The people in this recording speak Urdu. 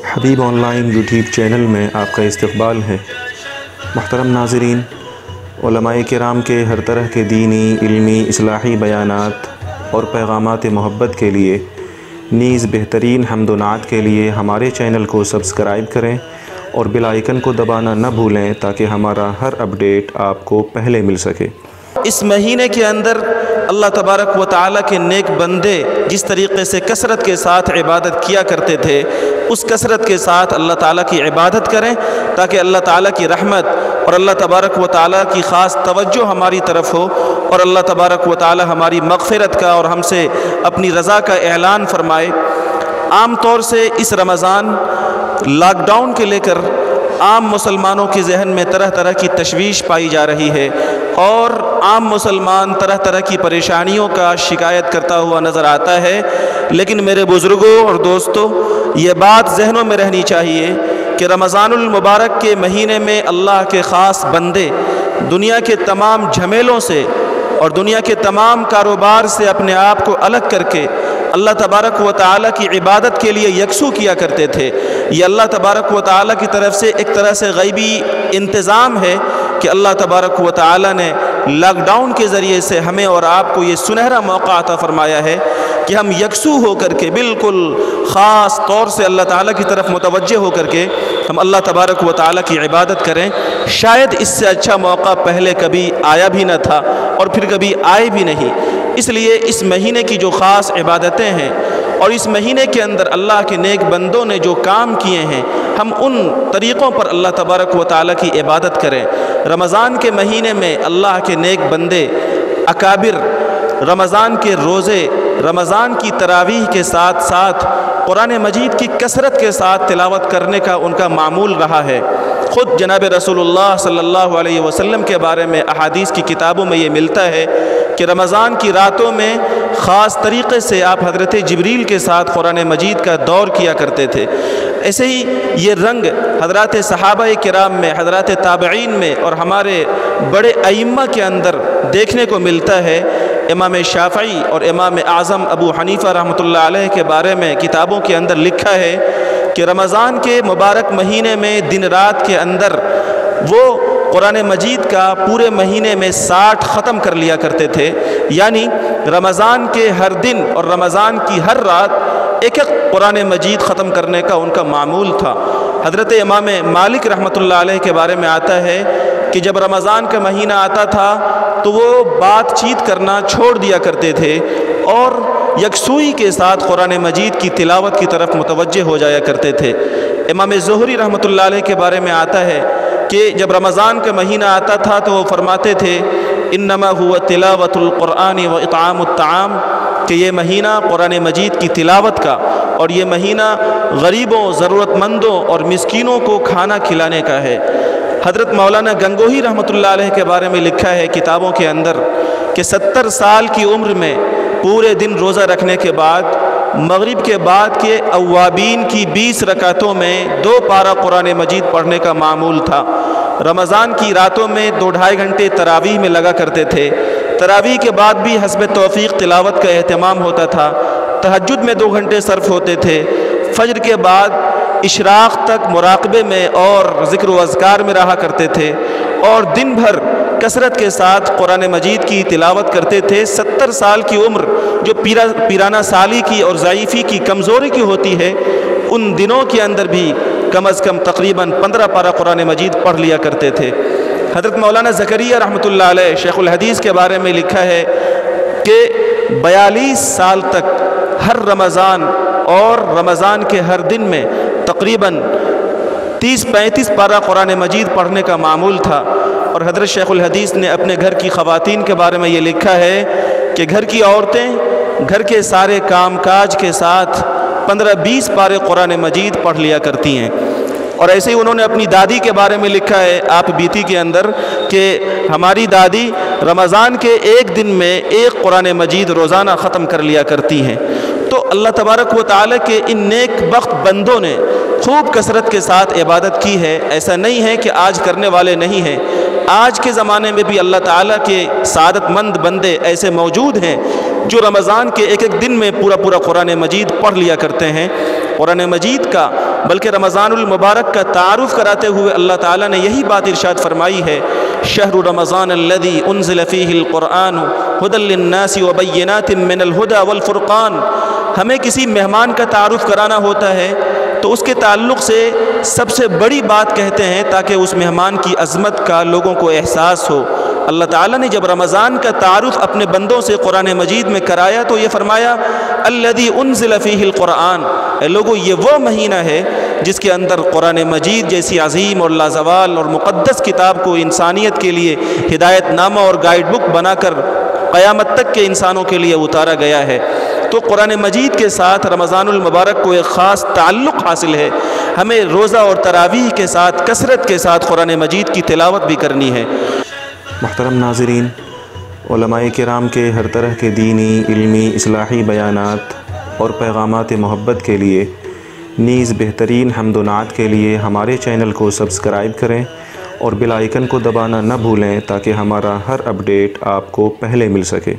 Habib on line YouTube channel میں آپ کا استقبال ہے۔ محترم ناظرین، علماء کرام کے ہر طرح کے دینی، علمی، اصلاحی بیانات اور پیغامات محبت کے لیے نیز بہترین حمد و نعت کے لیے ہمارے چینل کو سبسکرائب کریں اور بیل آئیکن کو دبانا نہ بھولیں تاکہ ہمارا ہر اپڈیٹ آپ کو پہلے مل سکے۔ اس مہینے کے اندر اللہ تبارک و تعالیٰ کے نیک بندے جس طریقے سے کثرت کے ساتھ عبادت کیا کرتے تھے، اس کثرت کے ساتھ اللہ تعالیٰ کی عبادت کریں تاکہ اللہ تعالیٰ کی رحمت اور اللہ تبارک و تعالیٰ کی خاص توجہ ہماری طرف ہو اور اللہ تبارک و تعالیٰ ہماری مغفرت کا اور ہم سے اپنی رضا کا اعلان فرمائے۔ عام طور سے اس رمضان لاک ڈاؤن کے لے کر عام مسلمانوں کے ذہن میں طرح طرح کی تشویش پائی جا رہی ہے اور عام مسلمان طرح طرح کی پریشانیوں کا شکایت کرتا ہوا نظر آتا ہے، لیکن میرے بزرگوں اور دوستوں، یہ بات ذہنوں میں رہنی چاہیے کہ رمضان المبارک کے مہینے میں اللہ کے خاص بندے دنیا کے تمام جھمیلوں سے اور دنیا کے تمام کاروبار سے اپنے آپ کو الگ کر کے اللہ تبارک و تعالیٰ کی عبادت کے لیے یکسو کیا کرتے تھے۔ یہ اللہ تبارک و تعالیٰ کی طرف سے ایک طرح سے غیبی انتظام ہے کہ اللہ تبارک و تعالیٰ نے لاک ڈاؤن کے ذریعے سے ہمیں اور آپ کو یہ سنہرا موقع عطا فرمایا ہے کہ ہم یکسو ہو کر کے بالکل خاص طور سے اللہ تعالیٰ کی طرف متوجہ ہو کر کے ہم اللہ تبارک و تعالیٰ کی عبادت کریں۔ شاید اس سے اچھا موقع پہلے کبھی آیا بھی نہ تھا اور پھر کبھی آئے بھی نہیں۔ اس لیے اس مہینے کی جو خاص عبادتیں ہیں اور اس مہینے کے اندر اللہ کے نیک بندوں نے جو کام کیے ہیں، ہم ان طریقوں پر اللہ تبارک و تعالیٰ کی عبادت کریں۔ رمضان کے مہینے میں اللہ کے نیک بندے اکابر رمضان کے روزے، رمضان کی تراویح کے ساتھ ساتھ قرآن مجید کی کثرت کے ساتھ تلاوت کرنے کا ان کا معمول رہا ہے۔ خود جناب رسول اللہ صلی اللہ علیہ وسلم کے بارے میں احادیث کی کتابوں میں یہ ملتا ہے کہ رمضان کی راتوں میں خاص طریقے سے آپ حضرت جبریل کے ساتھ قرآن مجید کا دور کیا کرتے تھے۔ ایسے ہی یہ رنگ حضرات صحابہ کرام میں، حضرات تابعین میں اور ہمارے بڑے ائمہ کے اندر دیکھنے کو ملتا ہے۔ امام شافعی اور امام اعظم ابو حنیفہ رحمۃ اللہ علیہ کے بارے میں کتابوں کے اندر لکھا ہے کہ رمضان کے مبارک مہینے میں دن رات کے اندر وہ قرآن مجید کا پورے مہینے میں 60 ختم کر لیا کرتے تھے، یعنی رمضان کے ہر دن اور رمضان کی ہر رات ایک ایک قرآن مجید ختم کرنے کا ان کا معمول تھا۔ حضرت امام مالک رحمۃ اللہ علیہ کے بارے میں آتا ہے کہ جب رمضان کا مہینہ آتا تھا تو وہ بات چیت کرنا چھوڑ دیا کرتے تھے اور یکسوئی کے ساتھ قرآن مجید کی تلاوت کی طرف متوجہ ہو جایا کرتے تھے۔ امام زہری رحمۃ اللہ علیہ کے بارے میں آتا ہے کہ جب رمضان کا مہینہ آتا تھا تو وہ فرماتے تھے انما هو تلاوت القرآن و اطعام الطعام، کہ یہ مہینہ قرآن مجید کی تلاوت کا اور یہ مہینہ غریبوں، ضرورت مندوں اور مسکینوں کو کھانا کھلانے کا ہے۔ حضرت مولانا گنگوہی رحمۃ اللہ علیہ کے بارے میں لکھا ہے کتابوں کے اندر کہ 70 سال کی عمر میں پورے دن روزہ رکھنے کے بعد مغرب کے بعد کے اوابین کی 20 رکعتوں میں 2 پارہ قرآن مجید پڑھنے کا معمول تھا۔ رمضان کی راتوں میں 2-2.5 گھنٹے تراویح میں لگا کرتے تھے۔ تراویح کے بعد بھی حسب توفیق تلاوت کا اہتمام ہوتا تھا۔ تہجد میں 2 گھنٹے صرف ہوتے تھے۔ فجر کے بعد اشراق تک مراقبے میں اور ذکر و اذکار میں رہا کرتے تھے اور دن بھر کثرت کے ساتھ قرآن مجید کی تلاوت کرتے تھے۔ 70 سال کی عمر جو پیرانہ سالی کی اور ضعیفی کی، کمزوری کی ہوتی ہے، ان دنوں کے اندر بھی کم از کم تقریباً 15 پارہ قرآن مجید پڑھ لیا کرتے تھے۔ حضرت مولانا زکریا رحمۃ اللہ علیہ شیخ الحدیث کے بارے میں لکھا ہے کہ 42 سال تک ہر رمضان اور رمضان کے ہر دن میں تقریباً 30-35 پارہ قرآن مجید پڑھنے کا معمول تھا۔ اور حضرت شیخ الحدیث نے اپنے گھر کی خواتین کے بارے میں یہ لکھا ہے کہ گھر کی عورتیں گھر کے سارے کام کاج کے ساتھ 15-20 پارے قرآن مجید پڑھ لیا کرتی ہیں۔ اور ایسے ہی انہوں نے اپنی دادی کے بارے میں لکھا ہے آپ بیتی کے اندر کہ ہماری دادی رمضان کے ایک دن میں 1 قرآن مجید روزانہ ختم کر لیا کرتی ہیں۔ تو اللہ تبارک و تعالیٰ کے ان نیک بخت بندوں نے خوب کثرت کے ساتھ عبادت کی ہے۔ ایسا نہیں ہے کہ آج کرنے والے نہیں ہیں، آج کے زمانے میں بھی اللہ تعالیٰ کے سعادت مند بندے ایسے موجود ہیں جو رمضان کے ایک ایک دن میں پورا قرآن مجید پڑھ لیا کرتے ہیں۔ قرآن مجید کا بلکہ رمضان المبارک کا تعارف کراتے ہوئے اللہ تعالیٰ نے یہی بات ارشاد فرمائی ہے، شہر رمضان الذی انزل فیہ القرآن ھدی للناس وبینات من الھدی والفرقان۔ ہمیں کسی مہمان کا تعارف کرانا ہوتا ہے تو اس کے تعلق سے سب سے بڑی بات کہتے ہیں تاکہ اس مہمان کی عظمت کا لوگوں کو احساس ہو۔ اللہ تعالیٰ نے جب رمضان کا تعارف اپنے بندوں سے قرآن مجید میں کرایا تو یہ فرمایا الذی انزل فیہ القرآن، اے لوگو یہ وہ مہینہ ہے جس کے اندر قرآن مجید جیسی عظیم اور لازوال اور مقدس کتاب کو انسانیت کے لیے ہدایت نامہ اور گائیڈ بک بنا کر قیامت تک کے انسانوں کے لیے اتارا گیا ہے۔ تو قرآن مجید کے ساتھ رمضان المبارک کو ایک خاص تعلق حاصل ہے۔ ہمیں روزہ اور تراویح کے ساتھ کثرت کے ساتھ قرآن مجید کی تلاوت بھی کرنی ہے۔ محترم ناظرین، علماء کرام کے ہر طرح کے دینی، علمی، اصلاحی بیانات اور پیغامات محبت کے لیے نیز بہترین حمد و نعت کے لیے ہمارے چینل کو سبسکرائب کریں اور بیل آئیکن کو دبانا نہ بھولیں تاکہ ہمارا ہر اپڈیٹ آپ کو پہلے مل سکے۔